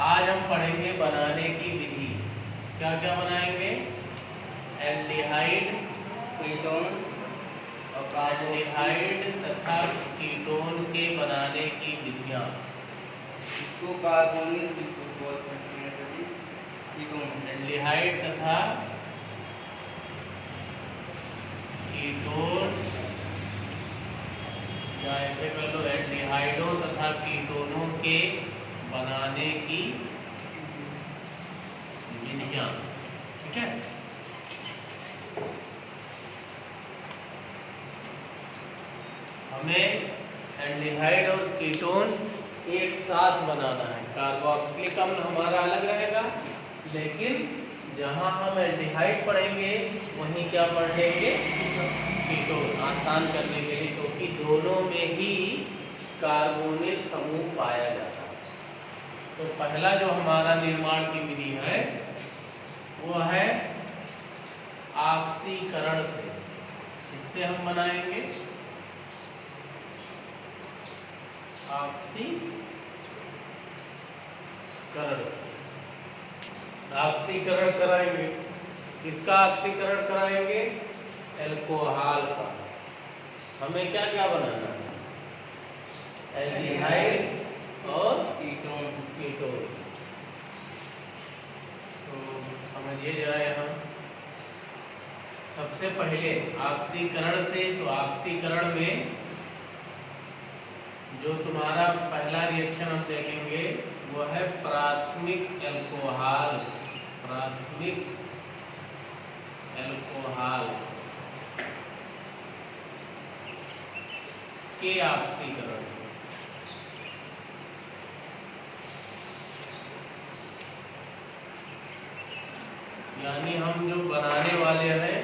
आज हम पढ़ेंगे बनाने की विधि। क्या क्या बनाएंगे? एल्डिहाइड, कीटोन और एल्डिहाइड तथा कीटोन के बनाने की विधियाँ। इसको कार्बोनिल बिल्कुल बहुत करते हैं सभी कीटोन। एल्डिहाइड तथा कीटोन, या ऐसे कर लो एल्डिहाइडों तथा कीटोनों के बनाने की विधियाँ। ठीक है। हमें एल्डिहाइड और कीटोन एक साथ बनाना है। कार्बोक्सिलिक अम्ल हमारा अलग रहेगा, लेकिन जहाँ हम एल्डिहाइड पढ़ेंगे वहीं क्या पढ़ लेंगे? कीटोन, आसान करने के लिए, क्योंकि दोनों में ही कार्बोनिल समूह पाया जाता है। तो पहला जो हमारा निर्माण की विधि है वो है ऑक्सीकरण से। इससे हम बनाएंगे ऑक्सीकरण। ऑक्सीकरण कराएंगे। किसका ऑक्सीकरण कराएंगे? एल्कोहल का। हमें क्या क्या बनाना है? एल्डिहाइड और कीटोन। कीटोन। तो समझिए जरा यहाँ सबसे पहले ऑक्सीकरण से। तो ऑक्सीकरण में जो तुम्हारा पहला रिएक्शन हम देखेंगे वो है प्राथमिक एल्कोहल। प्राथमिक एल्कोहल के ऑक्सीकरण। यानी हम जो बनाने वाले हैं,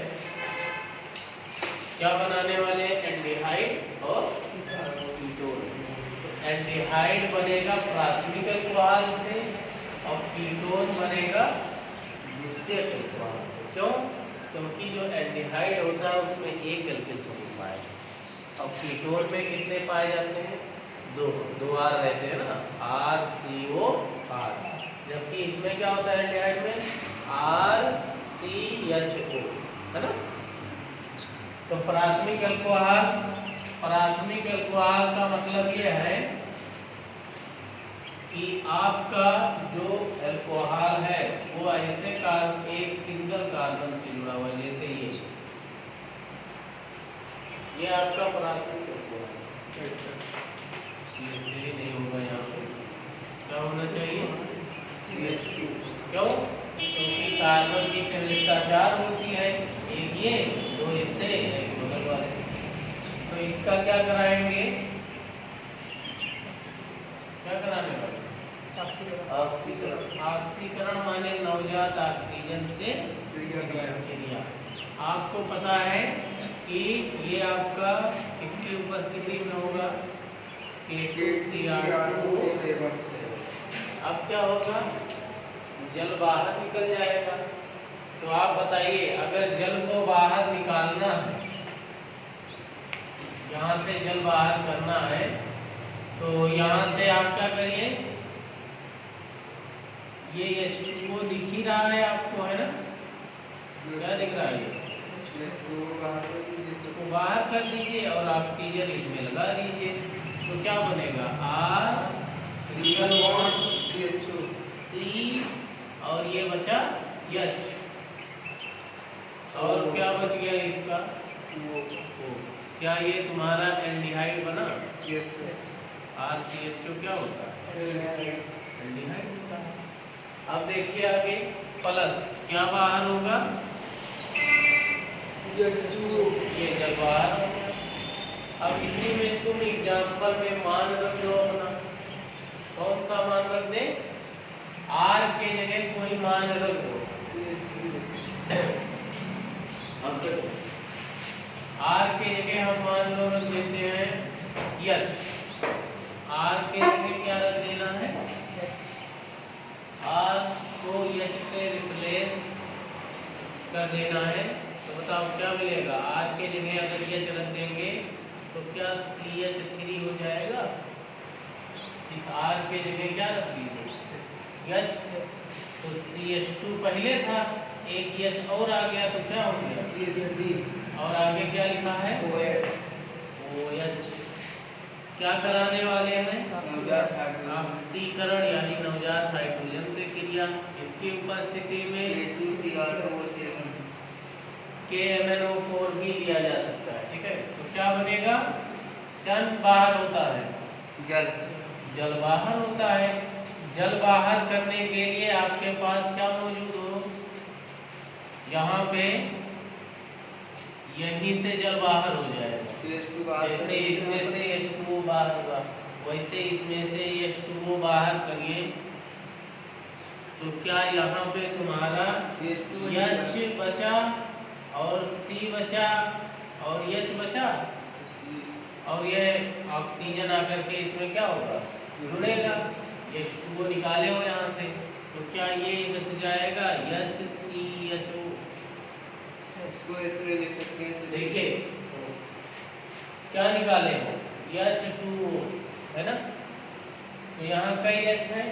क्या बनाने वाले हैं? एल्डिहाइड और कीटोन। एल्डिहाइड बनेगा प्राथमिक अल्कोहल से और कीटोन बनेगा द्वितीयक अल्कोहल से। क्यों? क्योंकि जो एल्डिहाइड होता है उसमें एक एल्किल समूह पाए और कीटोन में कितने पाए जाते हैं? दो आर रहते हैं ना, RCOR। जबकि इसमें क्या होता है एल्डिहाइड में? RCHO, है ना। तो प्राथमिक अल्कोहल, प्राथमिक अल्कोहल का मतलब ये है कि आपका जो अल्कोहल है वो ऐसे एक सिंगल कार्बन से जुड़ा हुआ है, जैसे ये आपका प्राथमिक अल्कोहल नहीं होगा। यहाँ पे क्या होना चाहिए? CH2। क्यों? क्योंकि कार्बन की संयोजकता 4 होती है, एक ये, दो इससे, एक बगल वाले। तो इसका क्या कराएंगे? क्या कराने वाले? ऑक्सीकरण। ऑक्सीकरण माने नवजात ऑक्सीजन से क्रिया। आपको पता है कि ये आपका किसकी उपस्थिति में होगा? K2Cr2। अब क्या होगा? जल बाहर निकल जाएगा। तो आप बताइए, अगर जल को बाहर निकालना है, यहाँ से जल बाहर करना है, तो यहाँ से आप क्या करिए? ये H2O दिख ही रहा है आपको, है ना? क्या दिख रहा है? इसको बाहर कर लीजिए और ऑक्सीजन इसमें लगा दीजिए। तो क्या बनेगा? R सिंगल बॉन्ड C और ये बचा H। और क्या बच गया इसका? O। क्या ये तुम्हारा एल्डिहाइड बना? RCHO क्या होता है? एल्डिहाइड होता है। अब देखिए आगे, प्लस क्या बाहर होगा? ये जल बाहर हो गया। अब इसी में तुम एग्जाम्पल में मान रख दो अपना। कौन सा मान रख दे? R के जगह कोई मान रख दो। R के जगह हम मान लो रख देते हैं H। R के जगह क्या रख देना है? R को H से रिप्लेस कर देना है। तो बताओ क्या मिलेगा? R के जगह अगर H रख देंगे तो क्या CH3 हो जाएगा? इस R के जगह क्या रख दीजिए? H, तो CH2 पहले था, एक H और आ गया तो क्या हो गया CH3 और आगे क्या लिखा है OH OH। क्या कराने वाले हैं नवजात हाइड्रोजन ऑक्सीकरण यानी नवजात हाइड्रोजन से क्रिया। इसकी उपस्थिति में K2Cr2O7 KMnO4 भी लिया जा सकता है। ठीक है, तो क्या बनेगा, टन बाहर होता है, जल जल बाहर होता है। जल बाहर करने के लिए आपके पास क्या मौजूद हो, यहाँ पे यहीं से जल बाहर हो जाएगा। CH2 बाहर जैसे इसमें से H2O बाहर होगा, वैसे इसमें से H2O बाहर करिए तो क्या यहाँ पे तुम्हारा CH2 H बचा और C बचा और H बचा, और ये ऑक्सीजन आकर के इसमें क्या होगा जुड़ेगा। H2O निकाले हो यहाँ से, तो क्या ये बच जाएगा HCHO। इसको ऐसे लिख सकते हैं। देखिए क्या निकाले हो H2O है ना, तो यहाँ कई H है,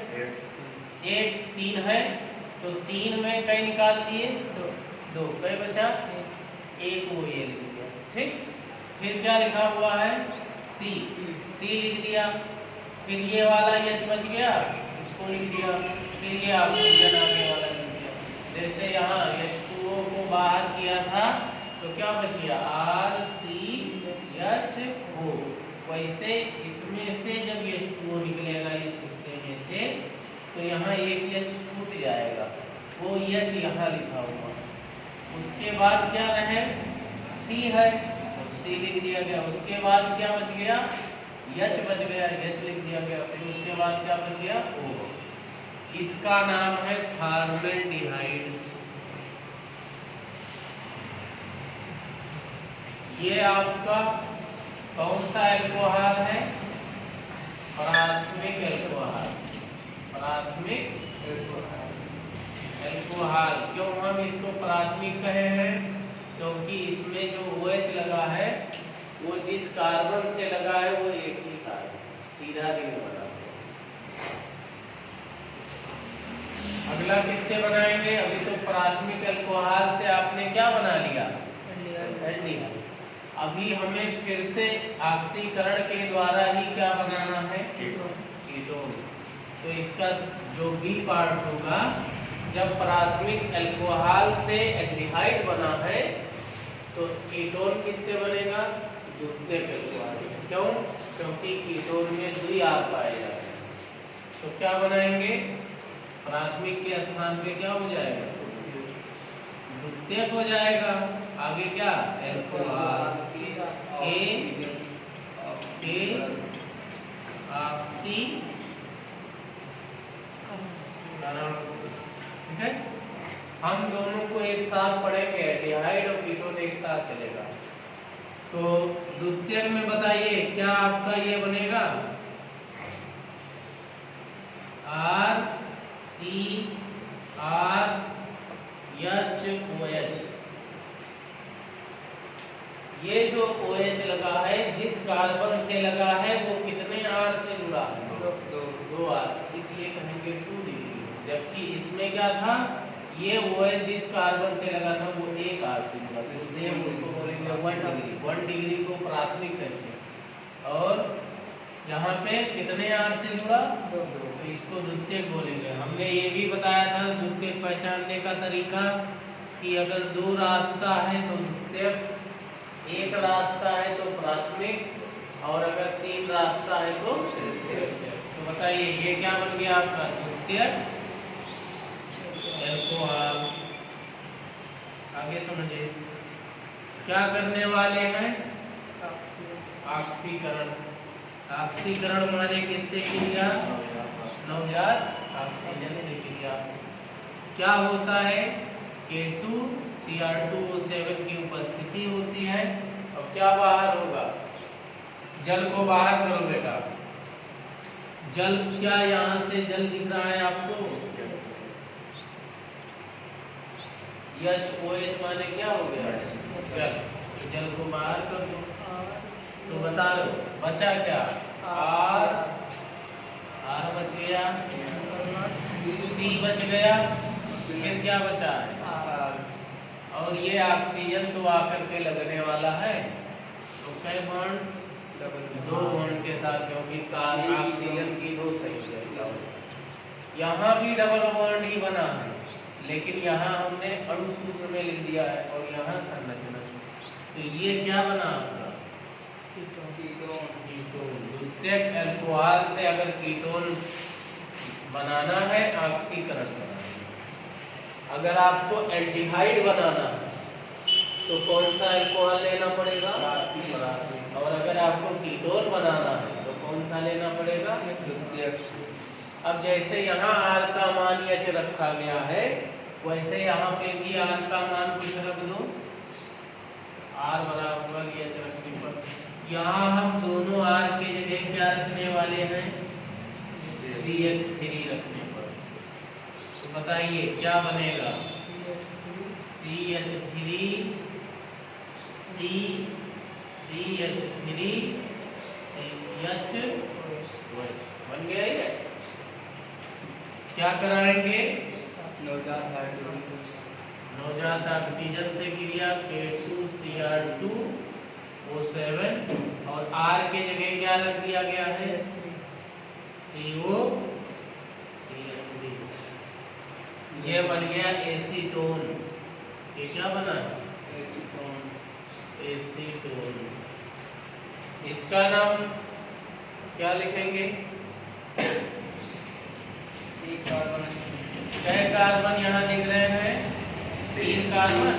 एक 3 है, तो 3 में कई निकाल दिए 2, कई बचा एक वो ये लिख दिया। ठीक, फिर क्या लिखा हुआ है C लिख दिया, फिर ये वाला H बच गया इसको लिख दिया, फिर ये ऑक्सीजन आगे वाला लिख दिया। जैसे यहाँ H2O को बाहर किया था तो क्या बच गया RCHO, वैसे इसमें से जब H2O निकलेगा इस हिस्से में से तो यहाँ एक H छूट जाएगा, वो H यहाँ लिखा हुआ। उसके बाद क्या रहे C है, C लिख दिया गया। उसके बाद क्या बच गया H बच गया, H लिख दिया गया। फिर उसके बाद क्या बच गया O, इसका नाम है फॉर्मेल्डिहाइड। ये आपका कौन सा एल्कोहल है, प्राथमिक एल्कोहल। प्राथमिक एल्कोहल, क्यों हम इसको प्राथमिक कहे हैं, क्योंकि इसमें जो OH लगा है वो जिस कार्बन से लगा है वो एक ही कार्बन, सीधा रिंग बना। अगला किससे बनाएंगे, अभी तो प्राथमिक एल्कोहल से आपने क्या बना लिया एल्डिहाइड। अभी हमें फिर से ऑक्सीकरण के द्वारा ही क्या बनाना है कीटोन। तो इसका जो बी पार्ट होगा, जब प्राथमिक एल्कोहल से एल्डिहाइड बना है तो कीटोन किससे बनेगा द्वितीयक एल्कोहल। क्यों, क्योंकि कीटोन में द्विआर पाए जाते हैं। तो क्या बनाएंगे, प्राथमिक के स्थान पे क्या हो जाएगा द्वितीयक हो जाएगा। आगे क्या एल्कोहल ऑक्सी, ठीक है। हम दोनों को एक साथ पढ़ेंगे, एल्डिहाइड और कीटोन एक साथ चलेगा। तो द्वितीयक में बताइए क्या आपका ये बनेगा RCRHOH। ये जो OH लगा है जिस कार्बन से लगा है वो कितने R से जुड़ा है 2 R, इसलिए कहेंगे 2 डिग्री। जबकि इसमें क्या था, ये OH जिस कार्बन से लगा था वो 1 R से जुड़ा था, इसलिए हम उसको बोलेंगे 1 डिग्री। 1 डिग्री को प्राथमिक कहते हैं। और यहाँ पे कितने R से जुड़ा 2, तो इसको द्वितीयक बोलेंगे। हमने ये भी बताया था द्वितीयक पहचानने का तरीका कि अगर 2 रास्ता है तो द्वितीयक, 1 रास्ता है तो प्राथमिक, और अगर 3 रास्ता है तो तृतीयक। तो बताइए ये क्या बन गया आपका द्वितीयक एल्कोहल। आगे समझिए क्या करने वाले हैं ऑक्सीकरण। ऑक्सीकरण माने किससे क्रिया, नवजात ऑक्सीजन से क्रिया। क्या होता है K2Cr2O7 की उपस्थिति होती है, और क्या बाहर होगा, जल को बाहर करो बेटा। जल क्या यहाँ से जल दिख रहा है आपको, OH माने क्या हो गया जल। जल को बाहर कर दो तो बता दो बचा क्या R बच गया सी बच गया, फिर क्या बचा है? और ये ऑक्सीजन तो आकर के लगने वाला है, तो कै बॉन्ड? दो बॉन्ड के साथ, क्योंकि ऑक्सीजन की दो संख्या। यहाँ भी डबल बॉन्ड ही बना है, लेकिन यहाँ हमने अणु सूत्र में लिख दिया है और यहाँ संरचना। तो ये क्या बना आपका? कीटोन। द्वितीयक अल्कोहल से अगर कीटोन बनाना है, ऑक्सीकरण बनाना है। अगर आपको एल्डिहाइड बनाना है तो कौन सा अल्कोहल लेना पड़ेगा? प्राथमिक। और अगर आपको कीटोन बनाना है तो कौन सा लेना पड़ेगा? द्वितीयक। अब जैसे यहाँ R का मान H रखा गया है, वैसे यहाँ पे भी R का मान कुछ रख दो, R बराबर H रखने पर यहाँ हम दोनों R के जगह क्या रखने वाले हैं? CH3 रखने पर। तो बताइए क्या बनेगा? CH3 CH3 CH बन गया ये। क्या कराएंगे? नवजात ऑक्सीजन से क्रिया K2Cr2O7 और R के जगह क्या रख दिया गया है? COCH3। ये बन गया एसीटोन। ये क्या बना? एसीटोन। इसका नाम क्या लिखेंगे? कै कार्बन यहाँ लिख रहे हैं? 3 कार्बन।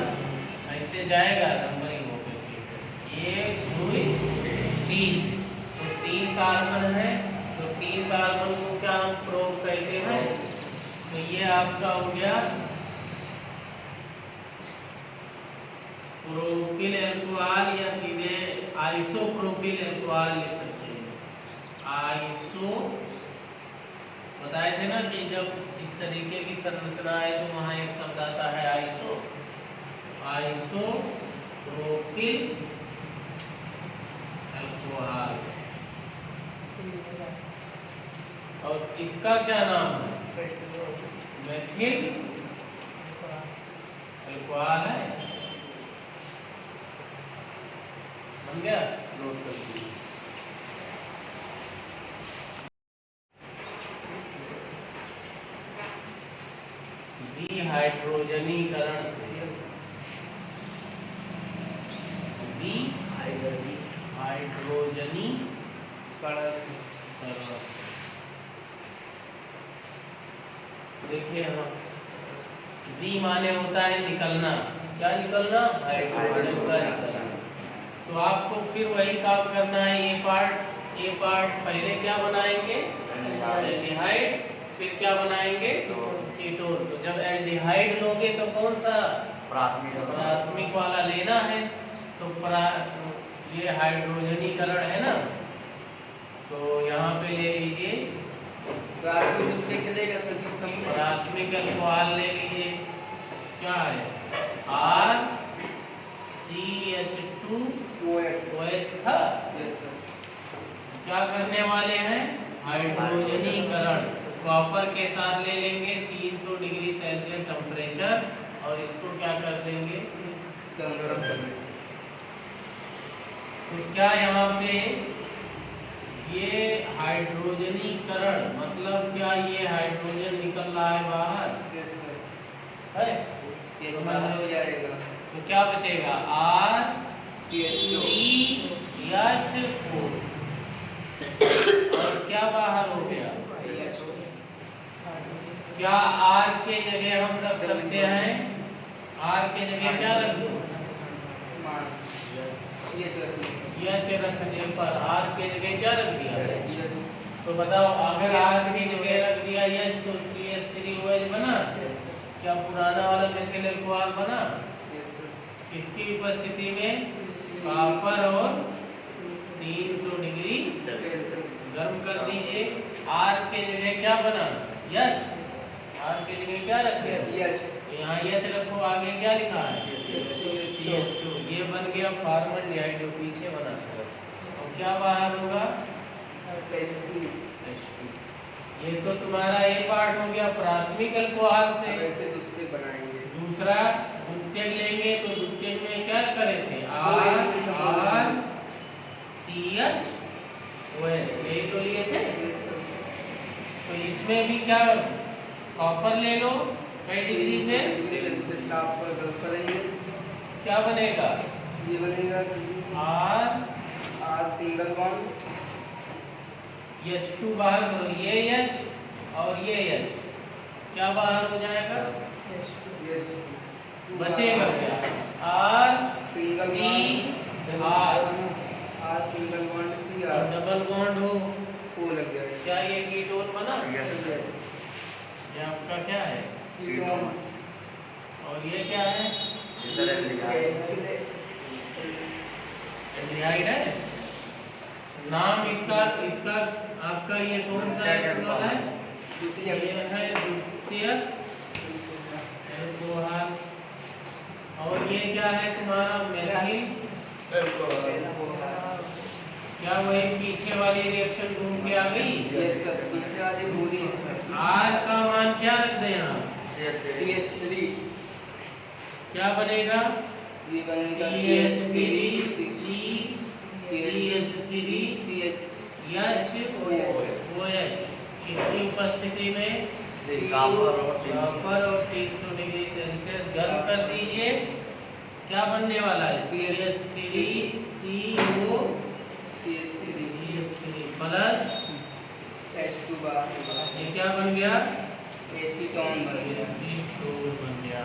ऐसे जाएगा नंबरिंग होकर 1 2 3, तो 3 कार्बन है, तो 3 कार्बन को क्या हम प्रोप कहते हैं? तो ये आपका हो गया प्रोपिल अल्कोहल, या सीधे आइसोप्रोपिल अल्कोहल लिख सकते हैं। आइसो बताए थे ना कि जब इस तरीके की संरचना है तो वहाँ एक शब्द आता है आइसो, आइसोप्रोपिल अल्कोहल। और इसका क्या नाम है? मेथिल अल्कोहल है। बन गया? नोट कर लीजिए। हाइड्रोजनीकरण से देखिए यहाँ बी माने होता है निकलना। क्या निकलना? हाइड्रोजन का निकलना। तो आपको फिर वही काम करना है। ये पार्ट पहले क्या बनाएंगे? एल्डिहाइड। फिर क्या बनाएंगे? कीटोन। तो जब एल्डिहाइड लोगे तो कौन सा? प्राथमिक वाला लेना है। तो ये हाइड्रोजनीकरण है ना, तो यहाँ पे ले लीजिए प्राथमिक अल्कोहल ले लीजिए। क्या है? RCH2OH था। क्या करने वाले हैं? हाइड्रोजनीकरण। कॉपर के साथ ले लेंगे 300 डिग्री सेल्सियस टेम्परेचर और इसको क्या कर देंगे? तो क्या यहाँ पे ये हाइड्रोजनीकरण मतलब क्या? ये हाइड्रोजन निकल रहा है बाहर है, तो हो जाएगा। तो क्या बचेगा? RCHO और क्या बाहर हो गया? क्या R के जगह हम रख सकते हैं? R के जगह क्या रख दो? H रखने पर R के जगह क्या रख दिया? तो बताओ, अगर R की जगह रख दिया H तो CH3OH बना। क्या पुराना वाला मेथिल अल्कोहल बना? किसकी उपस्थिति में? कॉपर और 300 डिग्री गर्म कर दीजिए। R के जगह क्या बना? H। R के जगह क्या रखे? यहाँ H रखो, आगे क्या लिखा है? CHO। ये बन गया फॉर्मल्डिहाइड जो पीछे बना। और क्या बाहर होगा? H2। ये तो तुम्हारा ए पार्ट हो गया प्राथमिक अल्कोहल से। अब ऐसे दूसरे बनाएंगे। दूसरा द्वितीयक लेंगे तो द्वितीयक में क्या करे थे RCH यही तो लिए थे। तो इसमें भी क्या कॉपर ले लो कई डिग्री से ताप पर रख करेंगे। क्या बनेगा ये बनेगा R सिंगल बॉन्ड H2 बाहर करो ये H और ये H क्या बाहर हो जाएगा बचेगा क्या R single C R R single bond C और R डबल बॉन्ड हो O लग गया। क्या ये कीटोन बना ये आपका क्या है कीटोन और ये क्या है एल्डिहाइड है। नाम इसका इसका आपका ये कौन सा वाला है द्वितीय ये है द्वितीयक अल्कोहल। और ये क्या है तुम्हारा मेथिल क्या वही पीछे वाली रिएक्शन घूम के आ गई। यस सर पीछे वाली पूरी R का मान क्या रख दे यहाँ CH3 क्या बनेगा ये बनेगा CH3 किसकी उपस्थिति में कॉपर और 300 डिग्री सेल्सियस गर्म कर दीजिए। क्या बनने वाला है CH3CO प्लस H2 बार ये क्या बन गया एसीटोन बन गया। एसीटोन बन गया।